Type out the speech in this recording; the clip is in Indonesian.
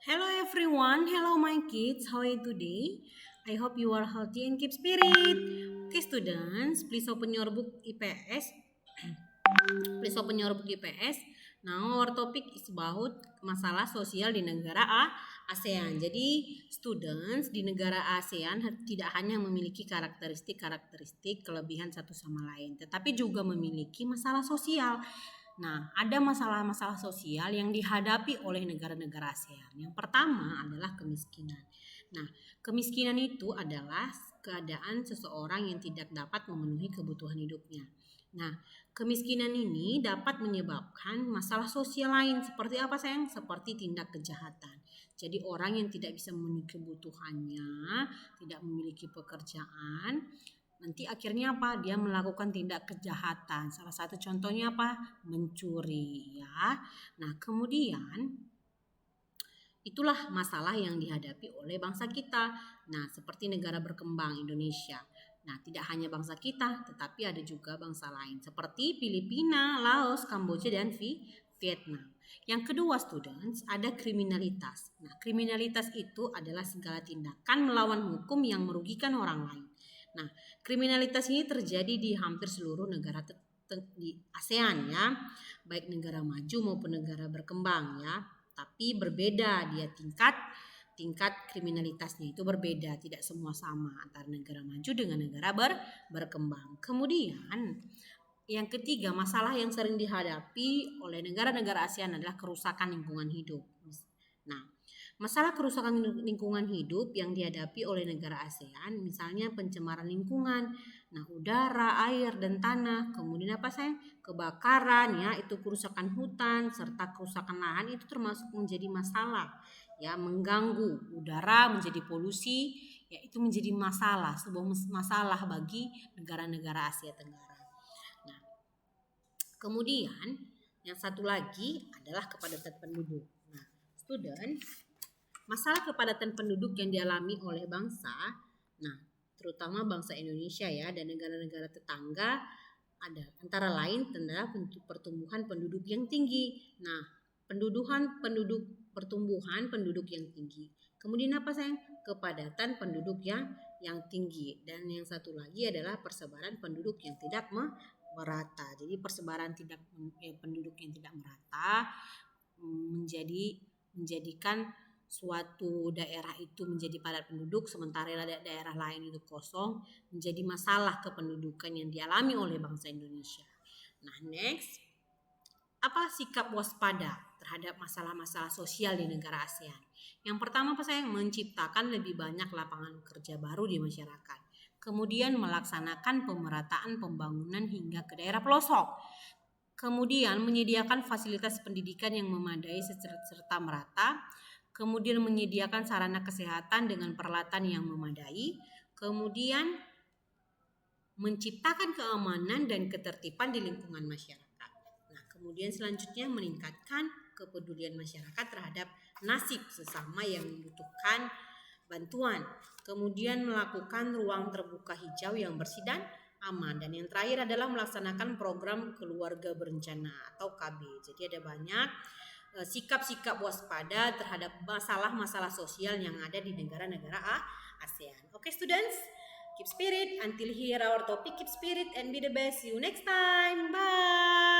Hello everyone, hello my kids, how are you today? I hope you are healthy and keep spirit. Okay students, please open your book IPS. Please open your book IPS. Now our topic is about masalah sosial di negara ASEAN. Jadi students di negara ASEAN tidak hanya memiliki karakteristik kelebihan satu sama lain, tetapi juga memiliki masalah sosial. Nah, ada masalah-masalah sosial yang dihadapi oleh negara-negara ASEAN. Yang pertama adalah kemiskinan. Nah, kemiskinan itu adalah keadaan seseorang yang tidak dapat memenuhi kebutuhan hidupnya. Nah, kemiskinan ini dapat menyebabkan masalah sosial lain seperti apa sayang? Seperti tindak kejahatan. Jadi orang yang tidak bisa memenuhi kebutuhannya, tidak memiliki pekerjaan, nanti akhirnya apa? Dia melakukan tindak kejahatan. Salah satu contohnya apa? Mencuri ya. Nah, kemudian itulah masalah yang dihadapi oleh bangsa kita. Nah, seperti negara berkembang Indonesia. Nah, tidak hanya bangsa kita, tetapi ada juga bangsa lain seperti Filipina, Laos, Kamboja, dan Vietnam. Yang kedua, students, ada kriminalitas. Nah, kriminalitas itu adalah segala tindakan melawan hukum yang merugikan orang lain. Nah, kriminalitas ini terjadi di hampir seluruh negara di ASEAN ya, baik negara maju maupun negara berkembang ya. Tapi berbeda dia tingkat kriminalitasnya itu berbeda, tidak semua sama antara negara maju dengan negara berkembang. Kemudian yang ketiga, masalah yang sering dihadapi oleh negara-negara ASEAN adalah kerusakan lingkungan hidup. Nah, masalah kerusakan lingkungan hidup yang dihadapi oleh negara ASEAN misalnya pencemaran lingkungan, nah udara, air, dan tanah. Kemudian apa sayang? Kebakaran ya, itu kerusakan hutan serta kerusakan lahan itu termasuk menjadi masalah ya, mengganggu udara menjadi polusi ya, itu menjadi masalah, sebuah masalah bagi negara-negara Asia Tenggara. Nah, kemudian yang satu lagi adalah kepadatan penduduk. Nah, student, masalah kepadatan penduduk yang dialami oleh bangsa, nah terutama bangsa Indonesia ya dan negara-negara tetangga ada antara lain adalah pertumbuhan penduduk yang tinggi. Nah, pertumbuhan penduduk yang tinggi. Kemudian apa sayang? Kepadatan penduduk yang tinggi. Dan yang satu lagi adalah persebaran penduduk yang tidak merata. Jadi persebaran penduduk yang tidak merata menjadikan suatu daerah itu menjadi padat penduduk sementara daerah lain itu kosong, menjadi masalah kependudukan yang dialami oleh bangsa Indonesia. Nah, next, apa sikap waspada terhadap masalah-masalah sosial di negara ASEAN? Yang pertama apa sayang? Menciptakan lebih banyak lapangan kerja baru di masyarakat. Kemudian melaksanakan pemerataan pembangunan hingga ke daerah pelosok. Kemudian menyediakan fasilitas pendidikan yang memadai serta merata. Kemudian menyediakan sarana kesehatan dengan peralatan yang memadai. Kemudian menciptakan keamanan dan ketertiban di lingkungan masyarakat. Nah, kemudian selanjutnya meningkatkan kepedulian masyarakat terhadap nasib sesama yang membutuhkan bantuan. Kemudian melakukan ruang terbuka hijau yang bersih dan aman. Dan yang terakhir adalah melaksanakan program keluarga berencana atau KB. Jadi ada banyak sikap-sikap waspada terhadap masalah-masalah sosial yang ada di negara-negara ASEAN. Okay students, keep spirit. Until here our topic, keep spirit and be the best. See you next time. Bye.